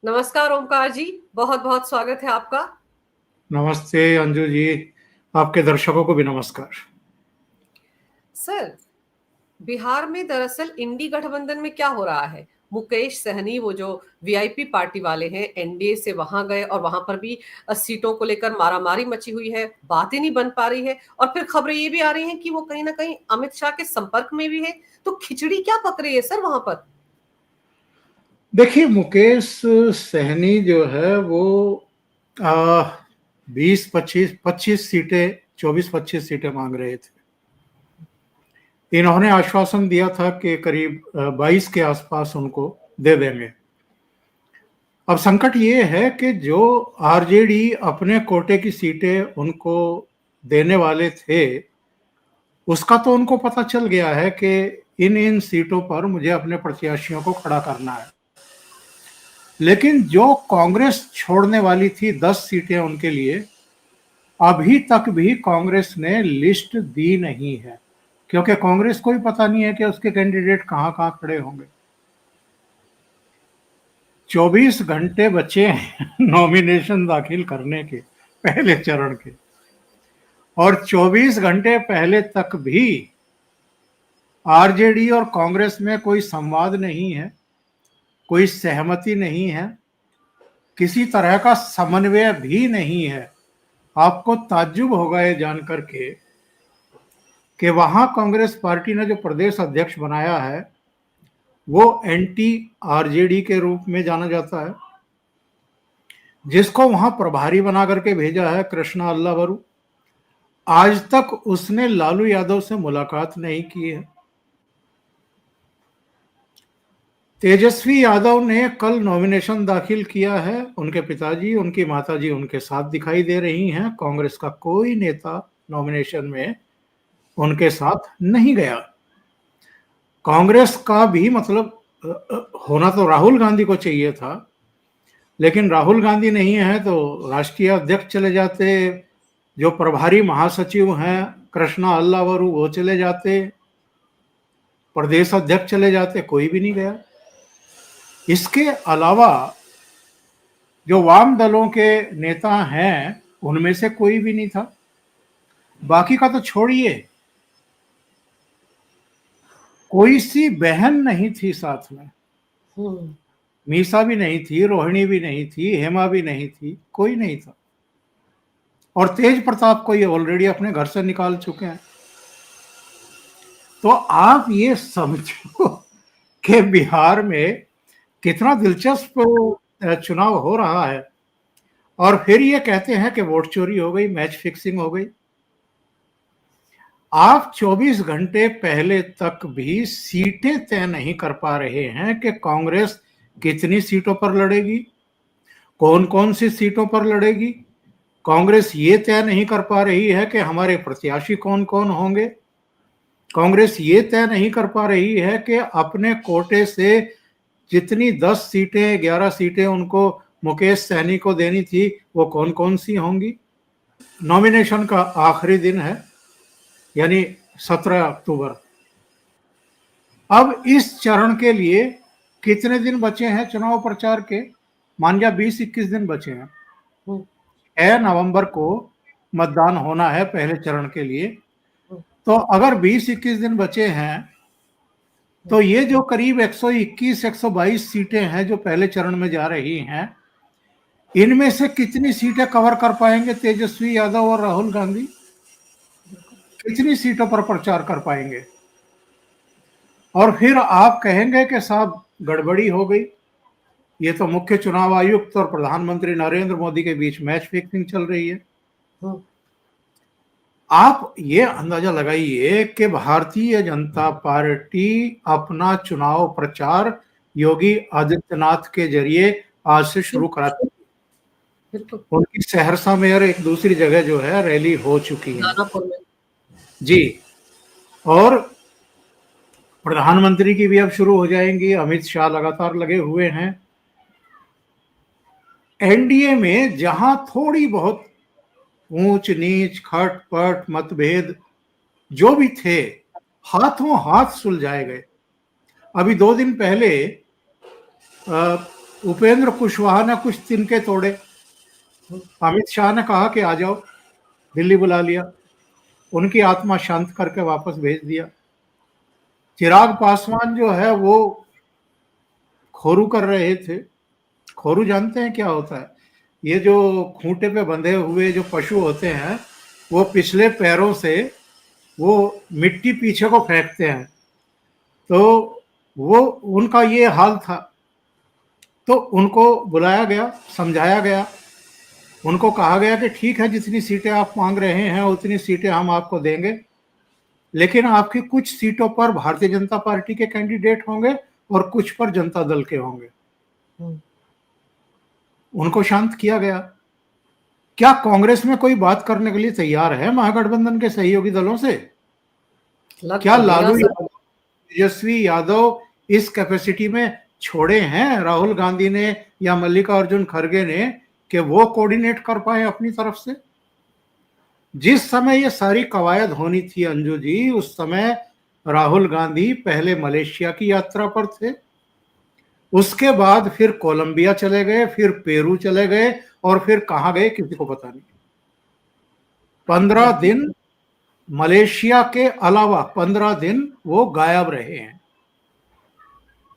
नमस्कार ओमकार जी, बहुत बहुत स्वागत है आपका। नमस्ते अंजू जी, आपके दर्शकों को भी नमस्कार। सर, बिहार में दरअसल इंडी गठबंधन में क्या हो रहा है? मुकेश सहनी, वो जो वीआईपी पार्टी वाले हैं, एनडीए से वहां गए और वहां पर भी सीटों को लेकर मारामारी मची हुई है, बात ही नहीं बन पा रही है। और फिर खबरें ये भी आ रही हैं कि वो कहीं ना कहीं अमित शाह के संपर्क में भी है। तो खिचड़ी क्या पक रही है सर वहां पर? देखिए, मुकेश सहनी जो है वो 20-25 सीटें, 24-25 सीटें मांग रहे थे। इन्होंने आश्वासन दिया था कि करीब 22 के आसपास उनको दे देंगे। अब संकट ये है कि जो आरजेडी अपने कोटे की सीटें उनको देने वाले थे, उसका तो उनको पता चल गया है कि इन इन सीटों पर मुझे अपने प्रत्याशियों को खड़ा करना है। लेकिन जो कांग्रेस छोड़ने वाली थी 10 सीटें उनके लिए, अभी तक भी कांग्रेस ने लिस्ट दी नहीं है, क्योंकि कांग्रेस को भी पता नहीं है कि उसके कैंडिडेट कहां कहां खड़े होंगे। 24 घंटे बचे हैं नॉमिनेशन दाखिल करने के, पहले चरण के, और 24 घंटे पहले तक भी आरजेडी और कांग्रेस में कोई संवाद नहीं है, कोई सहमति नहीं है, किसी तरह का समन्वय भी नहीं है। आपको ताज्जुब होगा ये जानकर के कि वहां कांग्रेस पार्टी ने जो प्रदेश अध्यक्ष बनाया है वो एंटी आरजेडी के रूप में जाना जाता है। जिसको वहां प्रभारी बना करके भेजा है कृष्णा अल्लावरू, आज तक उसने लालू यादव से मुलाकात नहीं की है। तेजस्वी यादव ने कल नॉमिनेशन दाखिल किया है, उनके पिताजी, उनकी माताजी उनके साथ दिखाई दे रही हैं। कांग्रेस का कोई नेता नॉमिनेशन में उनके साथ नहीं गया। कांग्रेस का भी मतलब होना तो राहुल गांधी को चाहिए था, लेकिन राहुल गांधी नहीं है तो राष्ट्रीय अध्यक्ष चले जाते, जो प्रभारी महासचिव हैं कृष्णा अल्लावरू वो चले जाते, प्रदेश अध्यक्ष चले जाते, कोई भी नहीं गया। इसके अलावा जो वाम दलों के नेता हैं उनमें से कोई भी नहीं था। बाकी का तो छोड़िए, कोई सी बहन नहीं थी साथ में। मीसा भी नहीं थी, रोहिणी भी नहीं थी, हेमा भी नहीं थी, कोई नहीं था। और तेज प्रताप को ये ऑलरेडी अपने घर से निकाल चुके हैं। तो आप ये समझो कि बिहार में कितना दिलचस्प चुनाव हो रहा है, और फिर ये कहते हैं कि वोट चोरी हो गई, मैच फिक्सिंग हो गई। आप 24 घंटे पहले तक भी सीटें तय नहीं कर पा रहे हैं कि कांग्रेस कितनी सीटों पर लड़ेगी, कौन कौन सी सीटों पर लड़ेगी। कांग्रेस ये तय नहीं कर पा रही है कि हमारे प्रत्याशी कौन कौन होंगे। कांग्रेस ये तय नहीं कर पा रही है कि अपने कोटे से जितनी 10 सीटें, 11 सीटें उनको मुकेश सहनी को देनी थी वो कौन कौन सी होंगी। नॉमिनेशन का आखिरी दिन है, यानी 17 अक्टूबर। अब इस चरण के लिए कितने दिन बचे हैं चुनाव प्रचार के? मान लिया 20-21 दिन बचे हैं। 6 नवंबर को मतदान होना है पहले चरण के लिए। तो अगर 20-21 दिन बचे हैं तो ये जो करीब 121-122 सीटें हैं जो पहले चरण में जा रही हैं, इनमें से कितनी सीटें कवर कर पाएंगे तेजस्वी यादव और राहुल गांधी? कितनी सीटों पर प्रचार कर पाएंगे? और फिर आप कहेंगे कि साहब गड़बड़ी हो गई, ये तो मुख्य चुनाव आयुक्त और प्रधानमंत्री नरेंद्र मोदी के बीच मैच फिक्सिंग चल रही है। आप ये अंदाजा लगाइए कि भारतीय जनता पार्टी अपना चुनाव प्रचार योगी आदित्यनाथ के जरिए आज से शुरू कराती है। उनकी सहरसा में और एक दूसरी जगह जो है रैली हो चुकी है जी, और प्रधानमंत्री की भी अब शुरू हो जाएंगी। अमित शाह लगातार लगे हुए हैं। एनडीए में जहां थोड़ी बहुत ऊंच नीच, खटपट, मतभेद जो भी थे, हाथों हाथ सुलझाए गए। अभी 2 दिन पहले उपेंद्र कुशवाहा ने कुछ तिनके तोड़े। अमित शाह ने कहा कि आ जाओ, दिल्ली बुला लिया, उनकी आत्मा शांत करके वापस भेज दिया। चिराग पासवान जो है वो खोरू कर रहे थे। खोरू जानते हैं क्या होता है? ये जो खूंटे पे बंधे हुए जो पशु होते हैं, वो पिछले पैरों से वो मिट्टी पीछे को फेंकते हैं, तो वो उनका ये हाल था। तो उनको बुलाया गया, समझाया गया, उनको कहा गया कि ठीक है, जितनी सीटें आप मांग रहे हैं उतनी सीटें हम आपको देंगे, लेकिन आपकी कुछ सीटों पर भारतीय जनता पार्टी के कैंडिडेट होंगे और कुछ पर जनता दल के होंगे। उनको शांत किया गया। क्या कांग्रेस में कोई बात करने के लिए तैयार है महागठबंधन के सहयोगी दलों से? क्या तो लालू यादव, तेजस्वी यादव इस कैपेसिटी में छोड़े हैं राहुल गांधी ने या मल्लिकार्जुन खड़गे ने कि वो कोऑर्डिनेट कर पाए अपनी तरफ से? जिस समय ये सारी कवायद होनी थी अंजू जी, उस समय राहुल गांधी पहले मलेशिया की यात्रा पर थे, उसके बाद फिर कोलंबिया चले गए, फिर पेरू चले गए, और फिर कहां गए किसी को पता नहीं। 15 दिन मलेशिया के अलावा 15 दिन वो गायब रहे हैं।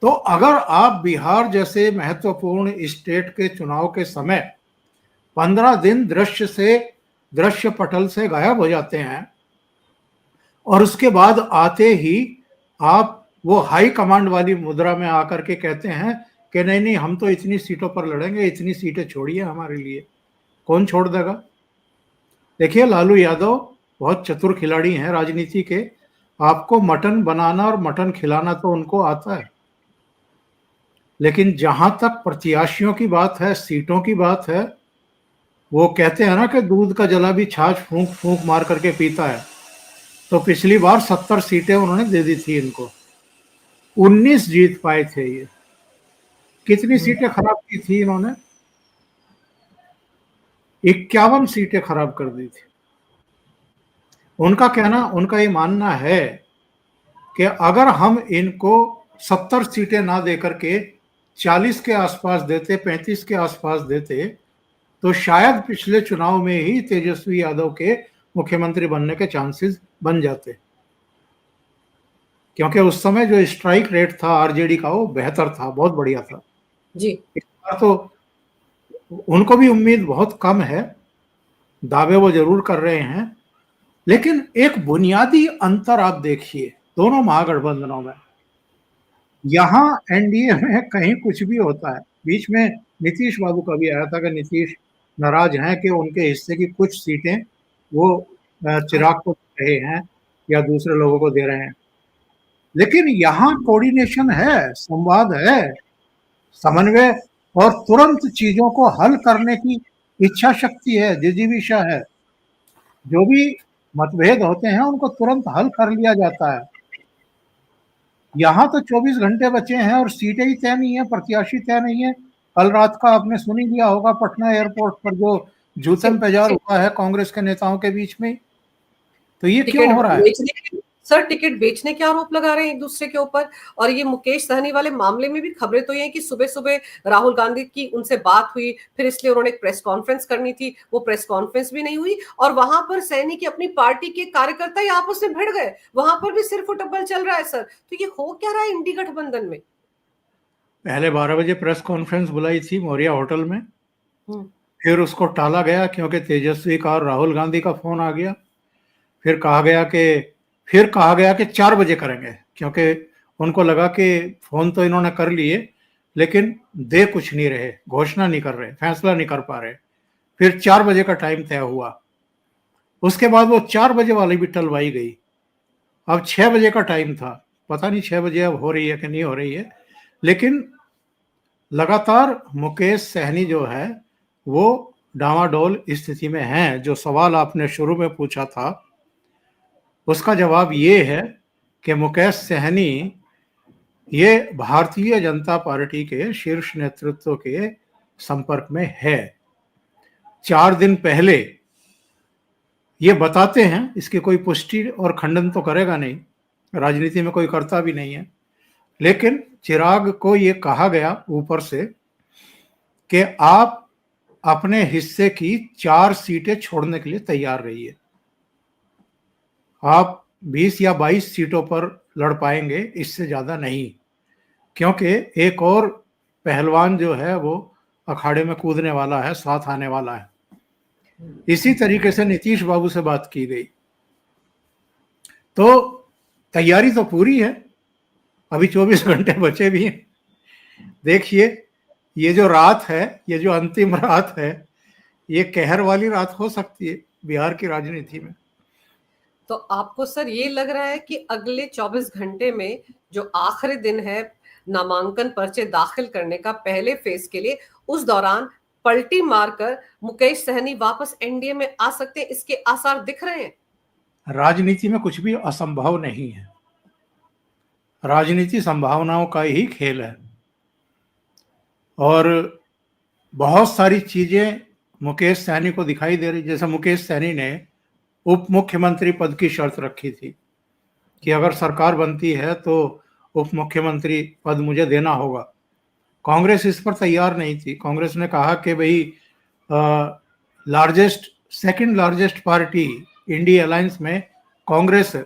तो अगर आप बिहार जैसे महत्वपूर्ण स्टेट के चुनाव के समय 15 दिन दृश्य पटल से गायब हो जाते हैं, और उसके बाद आते ही आप वो हाई कमांड वाली मुद्रा में आकर के कहते हैं कि नहीं नहीं, हम तो इतनी सीटों पर लड़ेंगे, इतनी सीटें छोड़िए हमारे लिए, कौन छोड़ देगा? देखिए, लालू यादव बहुत चतुर खिलाड़ी हैं राजनीति के। आपको मटन बनाना और मटन खिलाना तो उनको आता है, लेकिन जहां तक प्रत्याशियों की बात है, सीटों की बात है, वो कहते हैं ना कि दूध का जला भी छाछ फूंक फूंक मार करके पीता है। तो पिछली बार 70 सीटें उन्होंने दे दी थी इनको, 19 जीत पाए थे ये। कितनी सीटें खराब की थी इन्होंने? 51 सीटें खराब कर दी थी। उनका ये मानना है कि अगर हम इनको 70 सीटें ना देकर के 40 के आसपास देते, 35 के आसपास देते, तो शायद पिछले चुनाव में ही तेजस्वी यादव के मुख्यमंत्री बनने के चांसेस बन जाते, क्योंकि उस समय जो स्ट्राइक रेट था आरजेडी का वो बेहतर था, बहुत बढ़िया था जी। इस बार तो उनको भी उम्मीद बहुत कम है, दावे वो जरूर कर रहे हैं, लेकिन एक बुनियादी अंतर आप देखिए दोनों महागठबंधनों में। यहां एनडीए में कहीं कुछ भी होता है। बीच में नीतीश बाबू का भी आया था कि नीतीश नाराज हैं कि उनके हिस्से की कुछ सीटें वो चिराग को दे रहे हैं या दूसरे लोगों को दे रहे हैं, लेकिन यहाँ कोऑर्डिनेशन है, संवाद है, समन्वय और तुरंत चीजों को हल करने की इच्छा शक्ति है, जिजीविषा है। जो भी मतभेद होते हैं उनको तुरंत हल कर लिया जाता है। यहाँ तो 24 घंटे बचे हैं और सीटें ही तय नहीं है, प्रत्याशी तय नहीं है। कल रात का आपने सुन ही लिया होगा पटना एयरपोर्ट पर जो जूतम पेजार हुआ है कांग्रेस के नेताओं के बीच में। तो ये क्यों हो रहा है? सर, टिकट बेचने के आरोप लगा रहे हैं एक दूसरे के ऊपर। और ये मुकेश सहनी वाले मामले में भी खबरें तो ये हैं कि सुबह सुबह राहुल गांधी की उनसे बात हुई, फिर इसलिए उन्होंने एक प्रेस कॉन्फ्रेंस करनी थी, वो प्रेस कॉन्फ्रेंस भी नहीं हुई, और वहां पर सहनी की अपनी पार्टी के कार्यकर्ता ही आपस में भिड़ गए, वहां पर भी सिर्फ टब्बल चल रहा है सर। तो ये हो क्या रहा है इंडी गठबंधन में? पहले 12 बजे प्रेस कॉन्फ्रेंस बुलाई थी मौर्या होटल में, फिर उसको टाला गया क्योंकि तेजस्वी का और राहुल गांधी का फोन आ गया। फिर कहा गया कि 4 बजे करेंगे, क्योंकि उनको लगा कि फोन तो इन्होंने कर लिए लेकिन दे कुछ नहीं रहे, घोषणा नहीं कर रहे, फैसला नहीं कर पा रहे। फिर 4 बजे का टाइम तय हुआ। उसके बाद वो 4 बजे वाली भी टलवाई गई। अब 6 बजे का टाइम था, पता नहीं 6 बजे अब हो रही है कि नहीं हो रही है, लेकिन लगातार मुकेश सहनी जो है वो डामाडोल स्थिति में हैं। जो सवाल आपने शुरू में पूछा था उसका जवाब ये है कि मुकेश सहनी ये भारतीय जनता पार्टी के शीर्ष नेतृत्व के संपर्क में है। 4 दिन पहले ये बताते हैं, इसकी कोई पुष्टि और खंडन तो करेगा नहीं, राजनीति में कोई करता भी नहीं है, लेकिन चिराग को ये कहा गया ऊपर से कि आप अपने हिस्से की 4 सीटें छोड़ने के लिए तैयार रहिए। आप 20 या 22 सीटों पर लड़ पाएंगे, इससे ज्यादा नहीं, क्योंकि एक और पहलवान जो है वो अखाड़े में कूदने वाला है, साथ आने वाला है। इसी तरीके से नीतीश बाबू से बात की गई। तो तैयारी तो पूरी है, अभी 24 घंटे बचे भी हैं। देखिए, ये जो रात है, ये जो अंतिम रात है, ये कहर वाली रात हो सकती है बिहार की राजनीति में। तो आपको सर ये लग रहा है कि अगले 24 घंटे में जो आखिरी दिन है नामांकन पर्चे दाखिल करने का पहले फेज के लिए, उस दौरान पलटी मारकर मुकेश सहनी वापस एनडीए में आ सकते हैं, इसके आसार दिख रहे हैं? राजनीति में कुछ भी असंभव नहीं है, राजनीति संभावनाओं का ही खेल है। और बहुत सारी चीजें मुकेश सहनी को दिखाई दे रही, जैसे मुकेश सहनी ने उप मुख्यमंत्री पद की शर्त रखी थी कि अगर सरकार बनती है तो उप मुख्यमंत्री पद मुझे देना होगा। कांग्रेस इस पर तैयार नहीं थी। कांग्रेस ने कहा कि भाई second largest party India alliance में कांग्रेस है,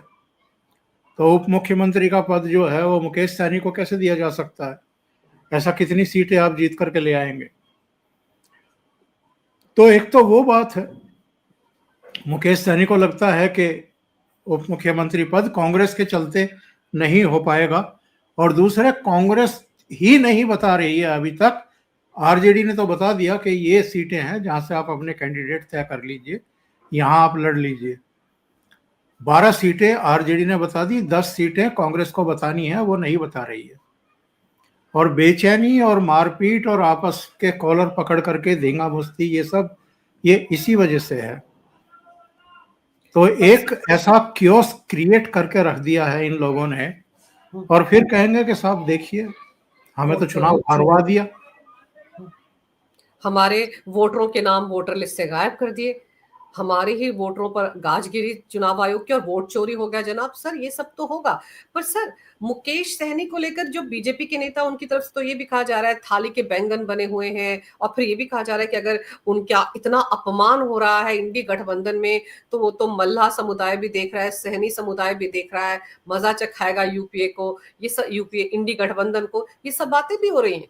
तो उप मुख्यमंत्री का पद जो है वो मुकेश सहनी को कैसे दिया जा सकता है? ऐसा कितनी सीटें आप जीत करके ले आएंगे? तो एक तो वो बात है, मुकेश सहनी को लगता है कि उप मुख्यमंत्री पद कांग्रेस के चलते नहीं हो पाएगा, और दूसरे कांग्रेस ही नहीं बता रही है अभी तक। आरजेडी ने तो बता दिया कि ये सीटें हैं जहां से आप अपने कैंडिडेट तय कर लीजिए, यहां आप लड़ लीजिए। 12 सीटें आरजेडी ने बता दी, 10 सीटें कांग्रेस को बतानी है, वो नहीं बता रही है। और बेचैनी और मारपीट और आपस के कॉलर पकड़ करके धींगा मुश्ती, ये इसी वजह से है। तो एक ऐसा क्योस क्रिएट करके रख दिया है इन लोगों ने, और फिर कहेंगे कि साहब देखिए, हमें तो चुनाव हरवा दिया, हमारे वोटरों के नाम वोटर लिस्ट से गायब कर दिए, हमारे ही वोटरों पर गाजगिरी चुनाव आयोग की, और वोट चोरी हो गया जनाब। सर ये सब तो होगा, पर सर मुकेश सहनी को लेकर जो बीजेपी के नेता, उनकी तरफ से तो ये भी कहा जा रहा है थाली के बैंगन बने हुए हैं, और फिर ये भी कहा जा रहा है कि अगर उनका इतना अपमान हो रहा है इंडी गठबंधन में, तो वो तो मल्लाह समुदाय भी देख रहा है, सहनी समुदाय भी देख रहा है, मजा चखाएगा यूपीए को, ये सब यूपीए इंडी गठबंधन को, ये सब बातें भी हो रही हैं।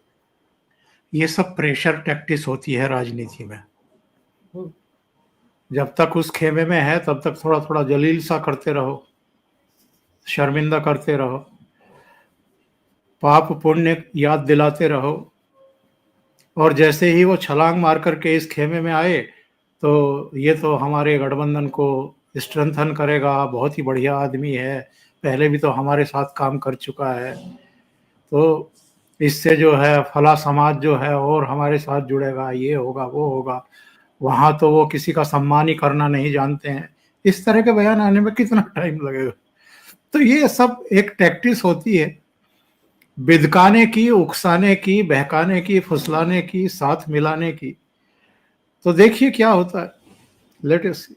ये सब प्रेशर टैक्टिस होती है राजनीति में। जब तक उस खेमे में है तब तक थोड़ा थोड़ा जलील सा करते रहो, शर्मिंदा करते रहो, पाप पुण्य याद दिलाते रहो, और जैसे ही वो छलांग मार करके इस खेमे में आए तो ये तो हमारे गठबंधन को स्ट्रेंथन करेगा, बहुत ही बढ़िया आदमी है, पहले भी तो हमारे साथ काम कर चुका है, तो इससे जो है फला समाज जो है और हमारे साथ जुड़ेगा, ये होगा वो होगा, वहां तो वो किसी का सम्मान ही करना नहीं जानते हैं। इस तरह के बयान आने में कितना टाइम लगेगा? तो ये सब एक टैक्टिस होती है, बिदकाने की, उकसाने की, बहकाने की, फुसलाने की, साथ मिलाने की। तो देखिए क्या होता है, लेट अस सी।